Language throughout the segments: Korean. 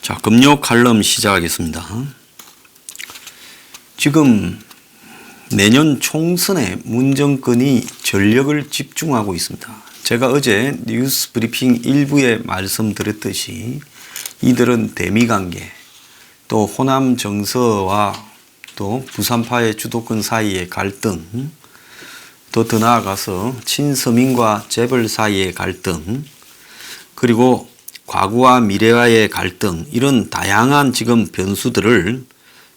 자, 금요 칼럼 시작하겠습니다. 지금 내년 총선에 문정권이 전력을 집중하고 있습니다. 제가 어제 뉴스 브리핑 일부에 말씀드렸듯이 이들은 대미관계, 또 호남 정서와 또 부산파의 주도권 사이의 갈등, 또 더 나아가서 친서민과 재벌 사이의 갈등, 그리고 과거와 미래와의 갈등, 이런 다양한 지금 변수들을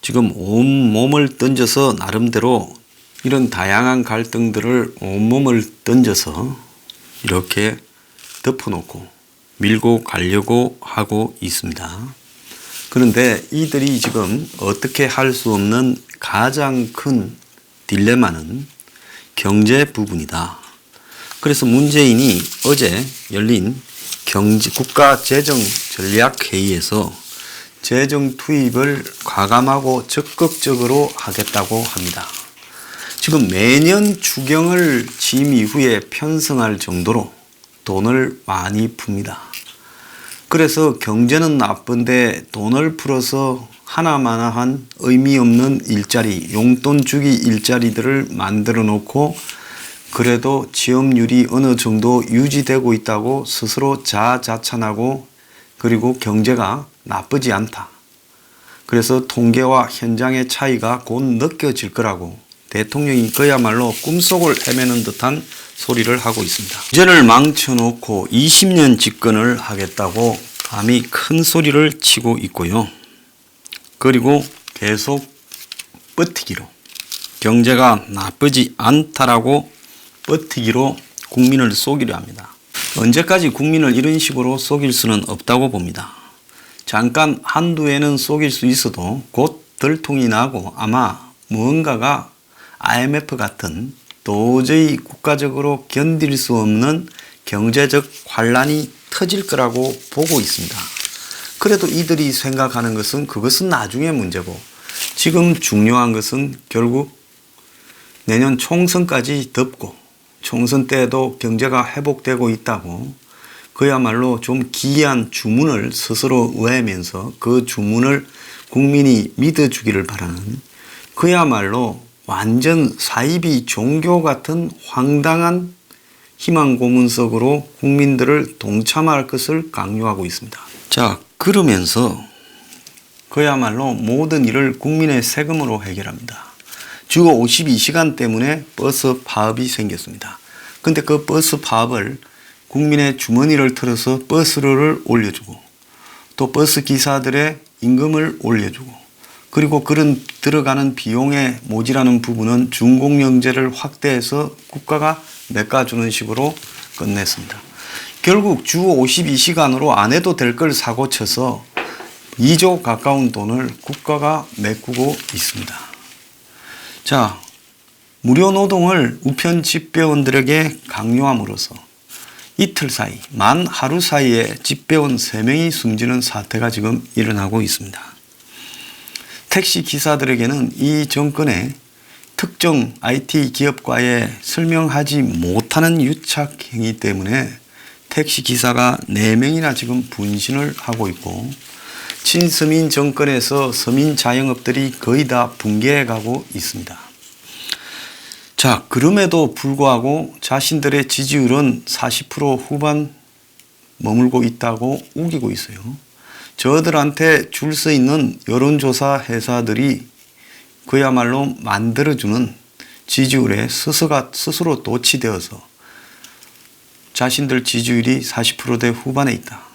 지금 온몸을 던져서 나름대로 이런 다양한 갈등들을 온몸을 던져서 이렇게 덮어놓고 밀고 가려고 하고 있습니다. 그런데 이들이 지금 어떻게 할 수 없는 가장 큰 딜레마는 경제 부분이다. 그래서 문재인이 어제 열린 국가재정전략회의에서 재정 투입을 과감하고 적극적으로 하겠다고 합니다. 지금 매년 추경을 취임 이후에 편성할 정도로 돈을 많이 풉니다. 그래서 경제는 나쁜데 돈을 풀어서 하나마나한 의미 없는 일자리, 용돈 주기 일자리들을 만들어 놓고 그래도 취업률이 어느 정도 유지되고 있다고 스스로 자자찬하고, 그리고 경제가 나쁘지 않다. 그래서 통계와 현장의 차이가 곧 느껴질 거라고 대통령이 그야말로 꿈속을 헤매는 듯한 소리를 하고 있습니다. 경제를 망쳐놓고 20년 집권을 하겠다고 감히 큰 소리를 치고 있고요. 그리고 계속 버티기로, 경제가 나쁘지 않다라고 버티기로 국민을 속이려 합니다. 언제까지 국민을 이런 식으로 속일 수는 없다고 봅니다. 잠깐 한두 해는 속일 수 있어도 곧 들통이 나고 아마 무언가가 IMF 같은 도저히 국가적으로 견딜 수 없는 경제적 환란이 터질 거라고 보고 있습니다. 그래도 이들이 생각하는 것은 그것은 나중의 문제고, 지금 중요한 것은 결국 내년 총선까지 덮고 총선 때에도 경제가 회복되고 있다고 그야말로 좀 기이한 주문을 스스로 외면서 그 주문을 국민이 믿어주기를 바라는, 그야말로 완전 사이비 종교 같은 황당한 희망 고문석으로 국민들을 동참할 것을 강요하고 있습니다. 자, 그러면서 그야말로 모든 일을 국민의 세금으로 해결합니다. 주 52시간 때문에 버스 파업이 생겼습니다. 근데 그 버스 파업을 국민의 주머니를 털어서 버스료를 올려주고, 또 버스 기사들의 임금을 올려주고, 그리고 그런 들어가는 비용에 모자라는 부분은 준공영제를 확대해서 국가가 메꿔주는 식으로 끝냈습니다. 결국 주 52시간으로 안 해도 될 걸 사고 쳐서 2조 가까운 돈을 국가가 메꾸고 있습니다. 자, 무료 노동을 우편 집배원들에게 강요함으로써 이틀 사이, 만 하루 사이에 집배원 3명이 숨지는 사태가 지금 일어나고 있습니다. 택시 기사들에게는 이 정권의 특정 IT 기업과의 설명하지 못하는 유착행위 때문에 택시 기사가 4명이나 지금 분신을 하고 있고, 친서민 정권에서 서민 자영업들이 거의 다 붕괴해 가고 있습니다. 자, 그럼에도 불구하고 자신들의 지지율은 40% 후반 머물고 있다고 우기고 있어요. 저들한테 줄 서 있는 여론조사 회사들이 그야말로 만들어주는 지지율에 스스로 도취되어서 자신들 지지율이 40%대 후반에 있다.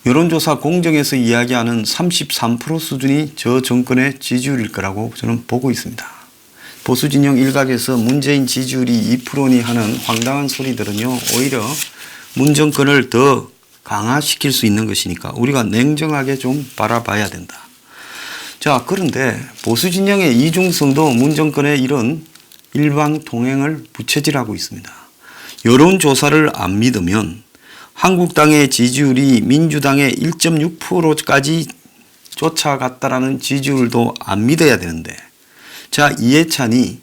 여론조사 공정에서 이야기하는 33% 수준이 저 정권의 지지율일 거라고 저는 보고 있습니다. 보수진영 일각에서 문재인 지지율이 2%니 하는 황당한 소리들은요, 오히려 문 정권을 더 강화시킬 수 있는 것이니까 우리가 냉정하게 좀 바라봐야 된다. 자, 그런데 보수진영의 이중성도 문 정권의 이런 일방통행을 부채질하고 있습니다. 여론조사를 안 믿으면 한국당의 지지율이 민주당의 1.6%까지 쫓아갔다라는 지지율도 안 믿어야 되는데, 자, 이해찬이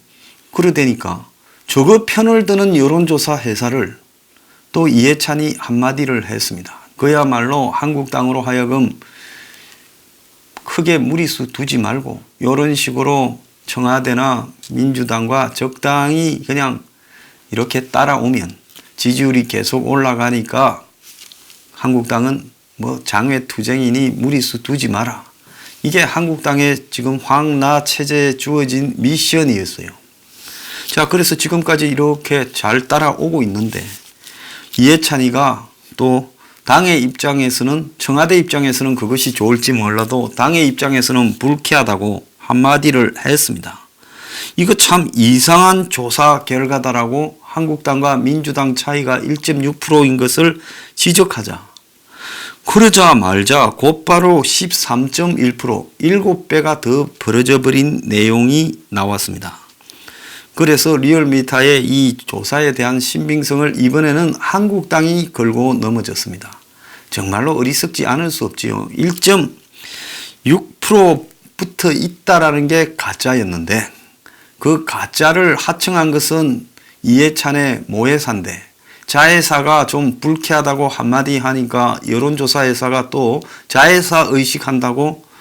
그러다니까 저거 편을 드는 여론조사 회사를 또 이해찬이 한마디를 했습니다. 그야말로 한국당으로 하여금 크게 무리수 두지 말고 이런 식으로 청와대나 민주당과 적당히 그냥 이렇게 따라오면 지지율이 계속 올라가니까 한국당은 뭐 장외투쟁이니 무리수 두지 마라. 이게 한국당의 지금 황나 체제에 주어진 미션이었어요. 자, 그래서 지금까지 이렇게 잘 따라오고 있는데 이해찬이가 또 당의 입장에서는, 청와대 입장에서는 그것이 좋을지 몰라도 당의 입장에서는 불쾌하다고 한마디를 했습니다. 이거 참 이상한 조사 결과다라고 한국당과 민주당 차이가 1.6%인 것을 지적하자. 그러자 말자 곧바로 13.1%, 7배가 더 벌어져 버린 내용이 나왔습니다. 그래서 리얼미터의 이 조사에 대한 신빙성을 이번에는 한국당이 걸고 넘어졌습니다. 정말로 어리석지 않을 수 없지요. 1.6% 붙어 있다라는 게 가짜였는데 그 가짜를 하청한 것은 이해찬의 모회사인데 자회사가 좀 불쾌하다고 한마디 하니까 여론조사회사가 또 자회사 의식한다고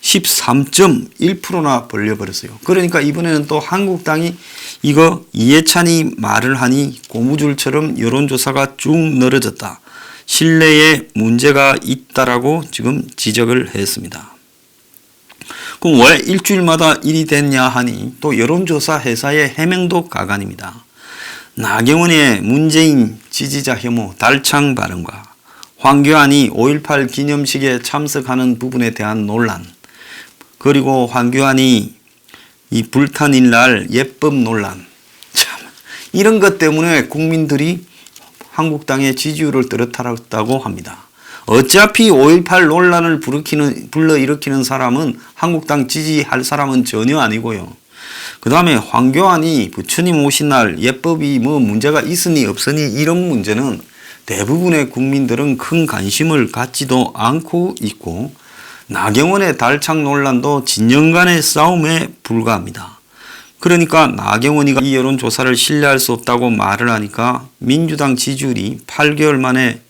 13.1%나 벌려버렸어요. 그러니까 이번에는 또 한국당이 이거 이해찬이 말을 하니 고무줄처럼 여론조사가 쭉 늘어졌다. 신뢰에 문제가 있다라고 지금 지적을 했습니다. 그럼 왜 일주일마다 일이 됐냐 하니 또 여론조사 회사의 해명도 가관입니다. 나경원의 문재인 지지자 혐오 달창 발언과 황교안이 5.18 기념식에 참석하는 부분에 대한 논란, 그리고 황교안이 이 불탄일 날 예법 논란, 참 이런 것 때문에 국민들이 한국당의 지지율을 떨어뜨렸다고 합니다. 어차피 5.18 논란을 불러일으키는 사람은 한국당 지지할 사람은 전혀 아니고요. 그 다음에 황교안이 부처님 오신 날 예법이 뭐 문제가 있으니 없으니 이런 문제는 대부분의 국민들은 큰 관심을 갖지도 않고 있고 나경원의 달창 논란도 진영 간의 싸움에 불과합니다. 그러니까 나경원이가 이 여론조사를 신뢰할 수 없다고 말을 하니까 민주당 지지율이 8개월 만에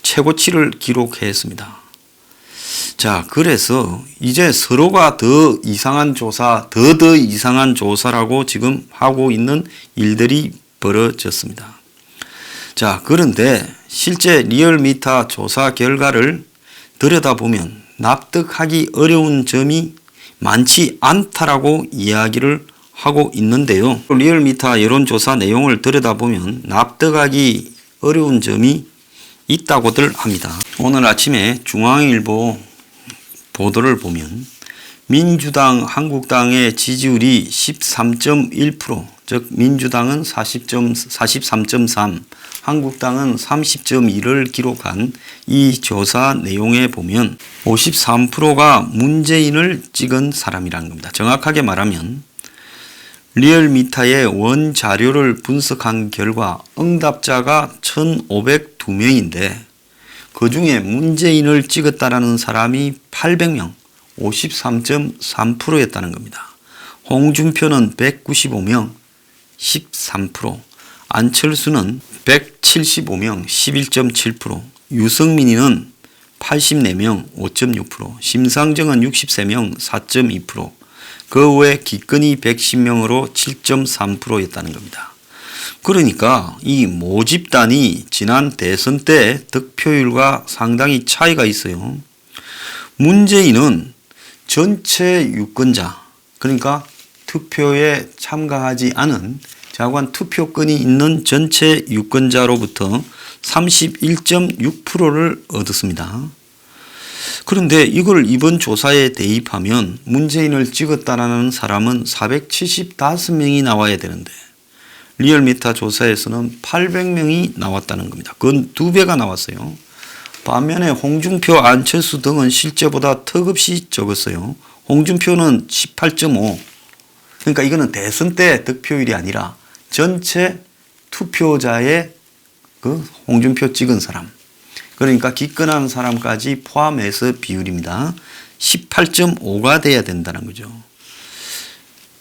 최고치를 기록했습니다. 자, 그래서 이제 서로가 더 이상한 조사, 더 이상한 조사라고 지금 하고 있는 일들이 벌어졌습니다. 자, 그런데 실제 리얼미터 조사 결과를 들여다보면 납득하기 어려운 점이 많지 않다라고 이야기를 하고 있는데요. 리얼미터 여론조사 내용을 들여다보면 납득하기 어려운 점이 있다고들 합니다. 오늘 아침에 중앙일보 보도를 보면 민주당, 한국당의 지지율이 13.1%, 즉 민주당은 43.3, 한국당은 30.1을 기록한 이 조사 내용에 보면 53%가 문재인을 찍은 사람이라는 겁니다. 정확하게 말하면 리얼미터의 원자료를 분석한 결과 응답자가 1,502명인데 그 중에 문재인을 찍었다라는 사람이 800명, 53.3%였다는 겁니다. 홍준표는 195명, 13%, 안철수는 175명, 11.7%, 유승민이는 84명, 5.6%, 심상정은 63명, 4.2%, 그 외 기권이 110명으로 7.3%였다는 겁니다. 그러니까 이 모집단이 지난 대선 때 득표율과 상당히 차이가 있어요. 문재인은 전체 유권자, 그러니까 투표에 참가하지 않은 자관 투표권이 있는 전체 유권자로부터 31.6%를 얻었습니다. 그런데 이걸 이번 조사에 대입하면 문재인을 찍었다라는 사람은 475명이 나와야 되는데 리얼미터 조사에서는 800명이 나왔다는 겁니다. 그건 2배가 나왔어요. 반면에 홍준표, 안철수 등은 실제보다 턱없이 적었어요. 홍준표는 18.5. 그러니까 이거는 대선 때 득표율이 아니라 전체 투표자의 그 홍준표 찍은 사람, 그러니까 기권한 사람까지 포함해서 비율입니다. 18.5가 돼야 된다는 거죠.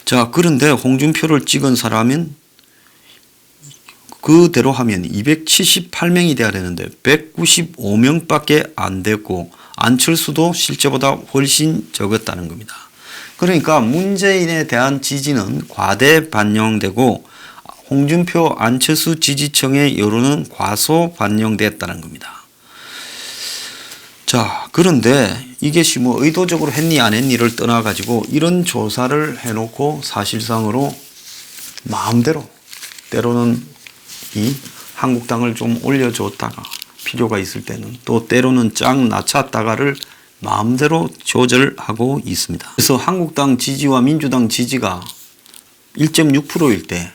자, 그런데 홍준표를 찍은 사람은 그대로 하면 278명이 돼야 되는데 195명밖에 안 됐고 안철수도 실제보다 훨씬 적었다는 겁니다. 그러니까 문재인에 대한 지지는 과대 반영되고 홍준표 안철수 지지층의 여론은 과소 반영됐다는 겁니다. 자, 그런데 이것이 뭐 의도적으로 했니 안 했니를 떠나가지고 이런 조사를 해놓고 사실상으로 마음대로 때로는 이 한국당을 좀 올려줬다가 필요가 있을 때는 또 때로는 짱 낮췄다가를 마음대로 조절하고 있습니다. 그래서 한국당 지지와 민주당 지지가 1.6%일 때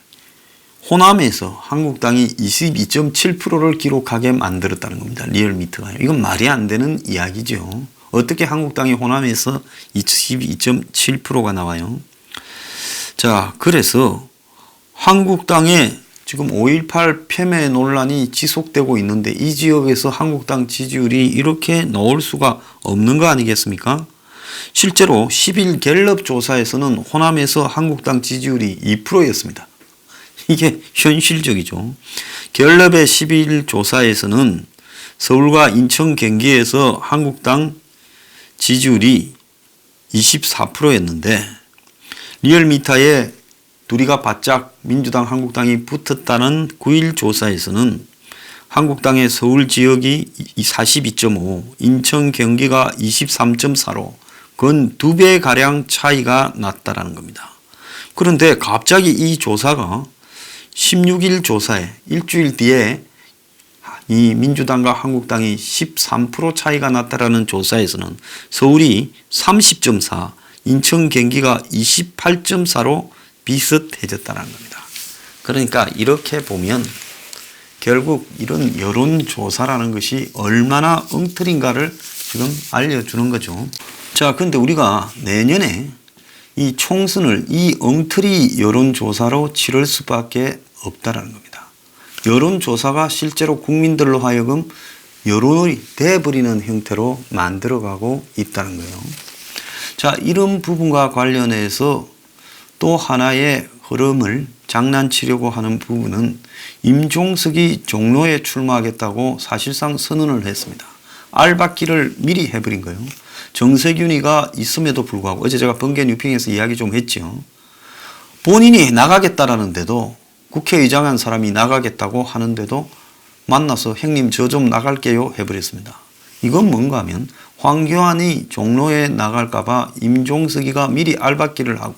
호남에서 한국당이 22.7%를 기록하게 만들었다는 겁니다. 리얼미터가. 이건 말이 안 되는 이야기죠. 어떻게 한국당이 호남에서 22.7%가 나와요? 자, 그래서 한국당의 지금 5.18 폄훼 논란이 지속되고 있는데 이 지역에서 한국당 지지율이 이렇게 나올 수가 없는 거 아니겠습니까? 실제로 10일 갤럽 조사에서는 호남에서 한국당 지지율이 2%였습니다. 이게 현실적이죠. 갤럽의 10일 조사에서는 서울과 인천, 경기에서 한국당 지지율이 24%였는데 리얼미터에 둘이가 바짝 민주당, 한국당이 붙었다는 9일 조사에서는 한국당의 서울 지역이 42.5, 인천, 경기가 23.4로 건 2배가량 차이가 났다는 겁니다. 그런데 갑자기 이 조사가 16일 조사에 일주일 뒤에 이 민주당과 한국당이 13% 차이가 났다라는 조사에서는 서울이 30.4, 인천, 경기가 28.4로 비슷해졌다는 겁니다. 그러니까 이렇게 보면 결국 이런 여론조사라는 것이 얼마나 엉터리인가를 지금 알려주는 거죠. 자, 근데 우리가 내년에 이 총선을 이 엉터리 여론조사로 치를 수밖에 없다라는 겁니다. 여론조사가 실제로 국민들로 하여금 여론이 돼버리는 형태로 만들어가고 있다는 거예요. 자, 이런 부분과 관련해서 또 하나의 흐름을 장난치려고 하는 부분은 임종석이 종로에 출마하겠다고 사실상 선언을 했습니다. 알박기를 미리 해버린 거예요. 정세균이가 있음에도 불구하고 어제 제가 번개 뉴핑에서 이야기 좀 했죠. 본인이 나가겠다라는데도 국회의장 한 사람이 나가겠다고 하는데도 만나서 형님 저 좀 나갈게요 해버렸습니다. 이건 뭔가 하면 황교안이 종로에 나갈까 봐 임종석이가 미리 알박기를 하고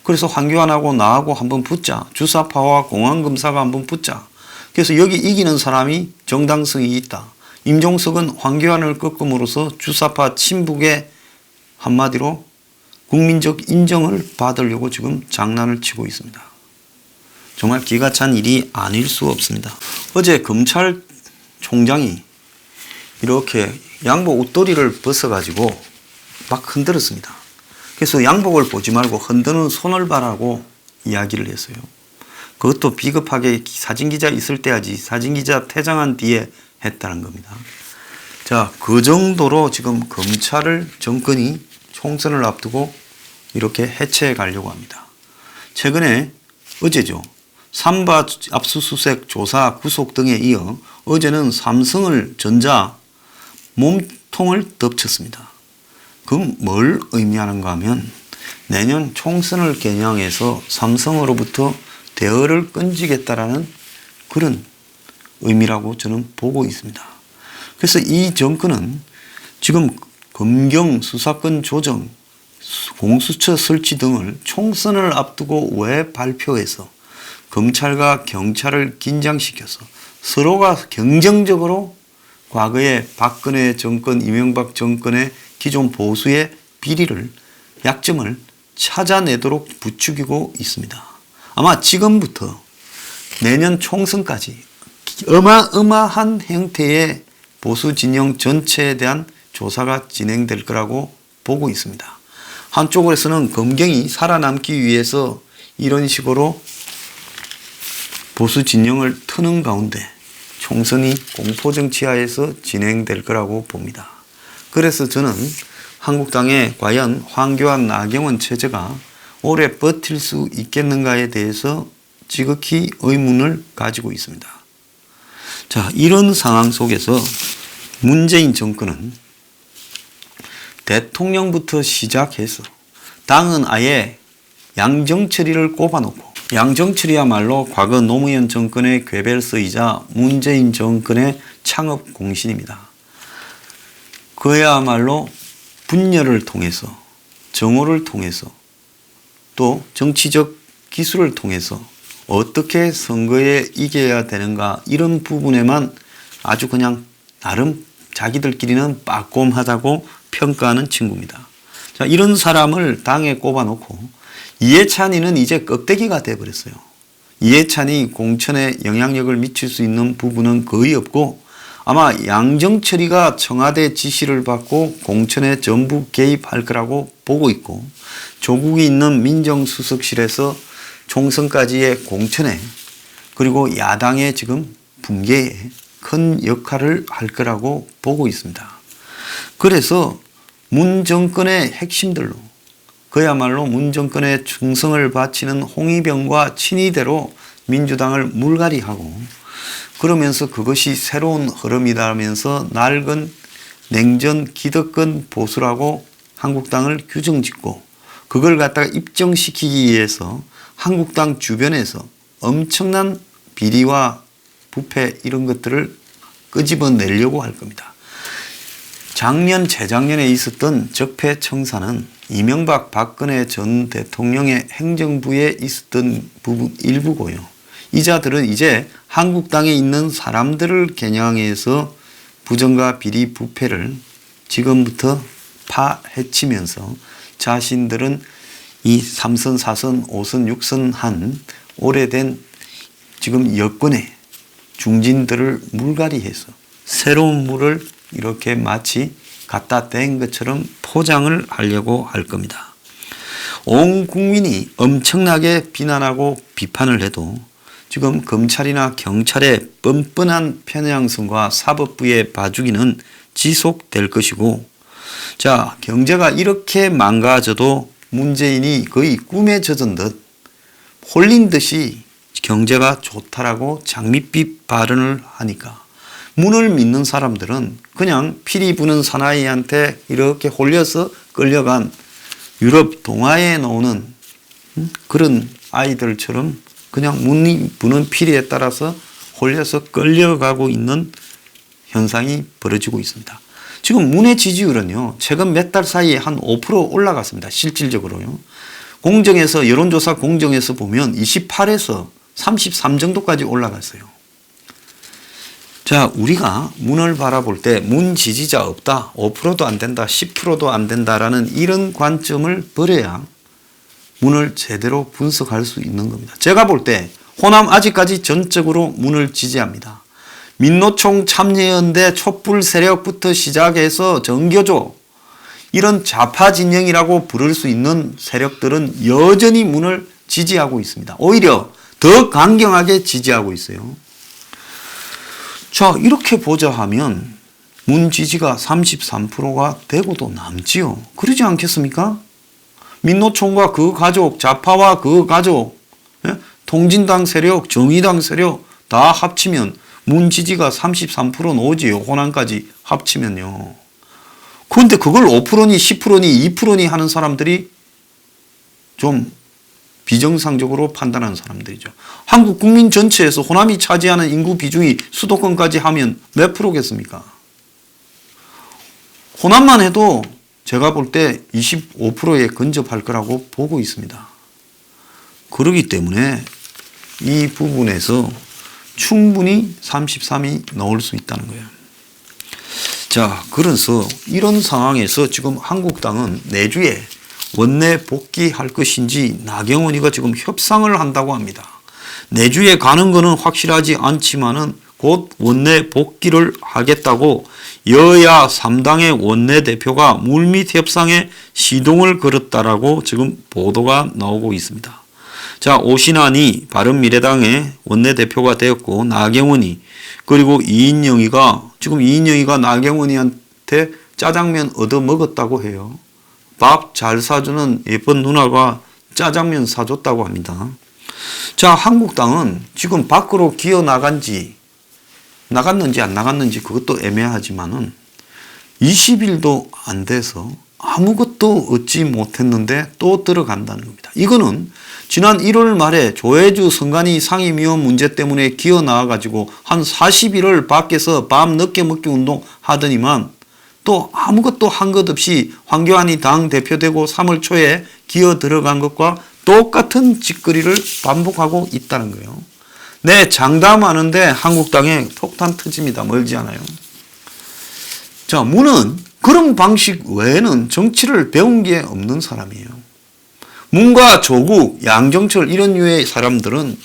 그래서 황교안하고 나하고 한번 붙자. 주사파와 공안검사가 한번 붙자. 그래서 여기 이기는 사람이 정당성이 있다. 임종석은 황교안을 꺾음으로써 주사파 친북의 한마디로 국민적 인정을 받으려고 지금 장난을 치고 있습니다. 정말 기가 찬 일이 아닐 수 없습니다. 어제 검찰총장이 이렇게 양복 옷도리를 벗어가지고 막 흔들었습니다. 그래서 양복을 보지 말고 흔드는 손을 봐라고 이야기를 했어요. 그것도 비겁하게 사진기자 있을 때 하지 사진기자 퇴장한 뒤에 했다는 겁니다. 자, 그 정도로 지금 검찰을 정권이 총선을 앞두고 이렇게 해체해 가려고 합니다. 최근에 어제죠. 삼바 압수수색 조사 구속 등에 이어 어제는 삼성을 전자 몸통을 덮쳤습니다. 그럼 뭘 의미하는가 하면 내년 총선을 겨냥해서 삼성으로부터 대어를 끊지겠다라는 그런 의미라고 저는 보고 있습니다. 그래서 이 정권은 지금 검경 수사권 조정, 공수처 설치 등을 총선을 앞두고 왜 발표해서 검찰과 경찰을 긴장시켜서 서로가 경쟁적으로 과거에 박근혜 정권, 이명박 정권의 기존 보수의 비리를, 약점을 찾아내도록 부추기고 있습니다. 아마 지금부터 내년 총선까지 어마어마한 형태의 보수 진영 전체에 대한 조사가 진행될 거라고 보고 있습니다. 한쪽으로서는 검경이 살아남기 위해서 이런 식으로 보수 진영을 트는 가운데 총선이 공포정치하에서 진행될 거라고 봅니다. 그래서 저는 한국당의 과연 황교안, 나경원 체제가 오래 버틸 수 있겠는가에 대해서 지극히 의문을 가지고 있습니다. 자, 이런 상황 속에서 문재인 정권은 대통령부터 시작해서 당은 아예 양정철이를 꼽아놓고, 양정철이야말로 과거 노무현 정권의 궤별서이자 문재인 정권의 창업 공신입니다. 그야말로 분열을 통해서, 정오를 통해서, 또 정치적 기술을 통해서 어떻게 선거에 이겨야 되는가, 이런 부분에만 아주 그냥 나름 자기들끼리는 빠꼼하다고 평가하는 친구입니다. 자, 이런 사람을 당에 꼽아놓고 이해찬이는 이제 껍데기가 돼버렸어요. 이해찬이 공천에 영향력을 미칠 수 있는 부분은 거의 없고, 아마 양정철이가 청와대 지시를 받고 공천에 전부 개입할 거라고 보고 있고, 조국이 있는 민정수석실에서 총선까지의 공천에, 그리고 야당의 지금 붕괴에 큰 역할을 할 거라고 보고 있습니다. 그래서 문 정권의 핵심들로, 그야말로 문 정권의 충성을 바치는 홍위병과 친이대로 민주당을 물갈이하고, 그러면서 그것이 새로운 흐름이라면서 낡은 냉전 기득권 보수라고 한국당을 규정짓고, 그걸 갖다가 입증시키기 위해서 한국당 주변에서 엄청난 비리와 부패 이런 것들을 끄집어내려고 할 겁니다. 작년, 재작년에 있었던 적폐청산은 이명박 박근혜 전 대통령의 행정부에 있었던 부분 일부고요. 이 자들은 이제 한국당에 있는 사람들을 겨냥해서 부정과 비리 부패를 지금부터 파헤치면서 자신들은 이 3선, 4선, 5선, 6선 한 오래된 지금 여권의 중진들을 물갈이해서 새로운 물을 이렇게 마치 갖다 댄 것처럼 포장을 하려고 할 겁니다. 온 국민이 엄청나게 비난하고 비판을 해도 지금 검찰이나 경찰의 뻔뻔한 편향성과 사법부의 봐주기는 지속될 것이고, 자, 경제가 이렇게 망가져도 문재인이 거의 꿈에 젖은 듯 홀린 듯이 경제가 좋다라고 장밋빛 발언을 하니까 문을 믿는 사람들은 그냥 피리 부는 사나이한테 이렇게 홀려서 끌려간 유럽 동화에 나오는 그런 아이들처럼 그냥 문이 부는 피리에 따라서 홀려서 끌려가고 있는 현상이 벌어지고 있습니다. 지금 문의 지지율은요, 최근 몇 달 사이에 한 5% 올라갔습니다. 실질적으로요. 공정에서, 여론조사 공정에서 보면 28에서 33 정도까지 올라갔어요. 자, 우리가 문을 바라볼 때 문 지지자 없다, 5%도 안 된다, 10%도 안 된다라는 이런 관점을 버려야 문을 제대로 분석할 수 있는 겁니다. 제가 볼 때 호남 아직까지 전적으로 문을 지지합니다. 민노총 참여연대 촛불 세력부터 시작해서 정교조, 이런 좌파 진영이라고 부를 수 있는 세력들은 여전히 문을 지지하고 있습니다. 오히려 더 강경하게 지지하고 있어요. 자, 이렇게 보자 하면 문 지지가 33%가 되고도 남지요. 그러지 않겠습니까? 민노총과 그 가족, 좌파와 그 가족, 통진당 세력, 정의당 세력 다 합치면 문 지지가 33% 나오지요. 호남까지 합치면요. 그런데 그걸 5%니 10%니 2%니 하는 사람들이 좀 비정상적으로 판단하는 사람들이죠. 한국 국민 전체에서 호남이 차지하는 인구 비중이 수도권까지 하면 몇 프로겠습니까? 호남만 해도 제가 볼 때 25%에 근접할 거라고 보고 있습니다. 그렇기 때문에 이 부분에서 충분히 33이 나올 수 있다는 거예요. 자, 그래서 이런 상황에서 지금 한국당은 내주에 원내 복귀할 것인지 나경원이가 지금 협상을 한다고 합니다. 내주에 가는 것은 확실하지 않지만은 곧 원내 복귀를 하겠다고 여야 3당의 원내대표가 물밑 협상에 시동을 걸었다라고 지금 보도가 나오고 있습니다. 자, 오신환이 바른미래당의 원내대표가 되었고, 나경원이, 그리고 이인영이가, 지금 이인영이가 나경원이한테 짜장면 얻어먹었다고 해요. 밥 잘 사주는 예쁜 누나가 짜장면 사줬다고 합니다. 자, 한국당은 지금 밖으로 기어 나갔는지 안 나갔는지 그것도 애매하지만은 20일도 안 돼서 아무것도 얻지 못했는데 또 들어간다는 겁니다. 이거는 지난 1월 말에 조혜주 선관위 상임위원 문제 때문에 기어 나와가지고 한 40일을 밖에서 밤 늦게 먹기 운동 하더니만 또 아무것도 한 것 없이 황교안이 당 대표되고 3월 초에 기어 들어간 것과 똑같은 짓거리를 반복하고 있다는 거예요. 네, 장담하는데 한국당에 폭탄 터집니다. 멀지 않아요. 자, 문은 그런 방식 외에는 정치를 배운 게 없는 사람이에요. 문과 조국, 양정철 이런 류의 사람들은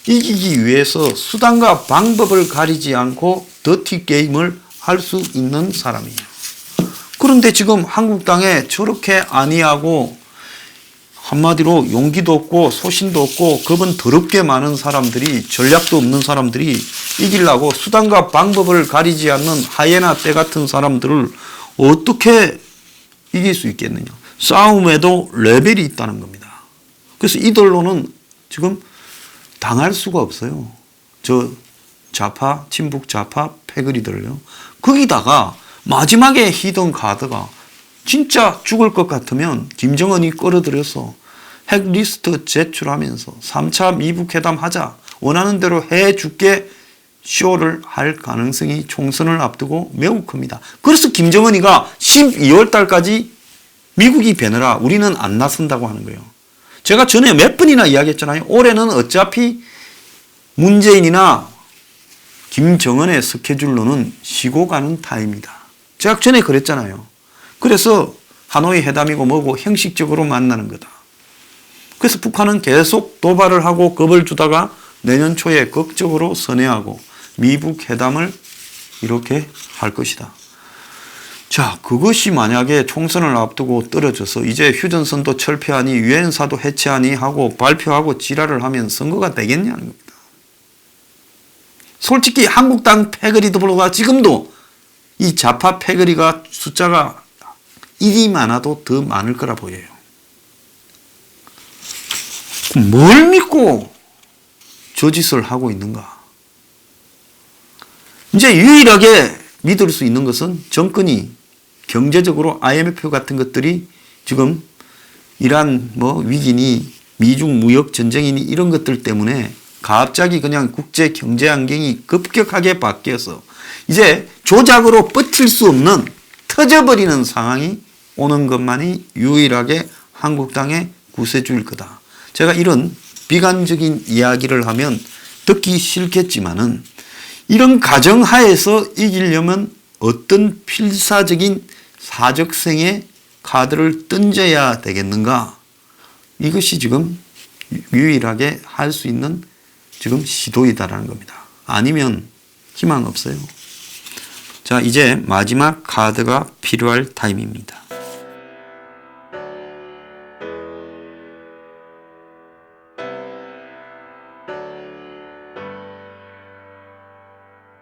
이기기 위해서 수단과 방법을 가리지 않고 더티 게임을 할 수 있는 사람이에요. 그런데 지금 한국당에 저렇게 안이하고 한마디로 용기도 없고 소신도 없고 겁은 더럽게 많은 사람들이, 전략도 없는 사람들이 이기려고 수단과 방법을 가리지 않는 하이에나 떼 같은 사람들을 어떻게 이길 수 있겠느냐. 싸움에도 레벨이 있다는 겁니다. 그래서 이들로는 지금 당할 수가 없어요. 저 좌파, 친북 좌파 패거리들을요. 거기다가 마지막에 히든 카드가 진짜 죽을 것 같으면 김정은이 끌어들여서 핵 리스트 제출하면서 3차 미북회담 하자, 원하는 대로 해줄게 쇼를 할 가능성이 총선을 앞두고 매우 큽니다. 그래서 김정은이가 12월 달까지 미국이 배느라 우리는 안 나선다고 하는 거예요. 제가 전에 몇 번이나 이야기했잖아요. 올해는 어차피 문재인이나 김정은의 스케줄로는 쉬고 가는 타임이다. 제가 전에 그랬잖아요. 그래서 하노이 회담이고 뭐고 형식적으로 만나는 거다. 그래서 북한은 계속 도발을 하고 겁을 주다가 내년 초에 극적으로 선회하고 미북 회담을 이렇게 할 것이다. 자, 그것이 만약에 총선을 앞두고 떨어져서 이제 휴전선도 철폐하니 유엔사도 해체하니 하고 발표하고 지랄을 하면 선거가 되겠냐는 겁니다. 솔직히 한국당 패거리들보다 지금도 이 좌파 패거리가 숫자가 일이 많아도 더 많을 거라 보여요. 뭘 믿고 저 짓을 하고 있는가? 이제 유일하게 믿을 수 있는 것은 정권이 경제적으로 IMF 같은 것들이 지금 이란 위기니 미중 무역 전쟁이니 이런 것들 때문에 갑자기 그냥 국제 경제 환경이 급격하게 바뀌어서 이제 조작으로 버틸 수 없는 터져버리는 상황이 오는 것만이 유일하게 한국당의 구세주일 거다. 제가 이런 비관적인 이야기를 하면 듣기 싫겠지만은 이런 가정하에서 이기려면 어떤 필사적인 사적생의 카드를 던져야 되겠는가? 이것이 지금 유일하게 할 수 있는 지금 시도이다라는 겁니다. 아니면 희망 없어요. 자, 이제 마지막 카드가 필요할 타임입니다.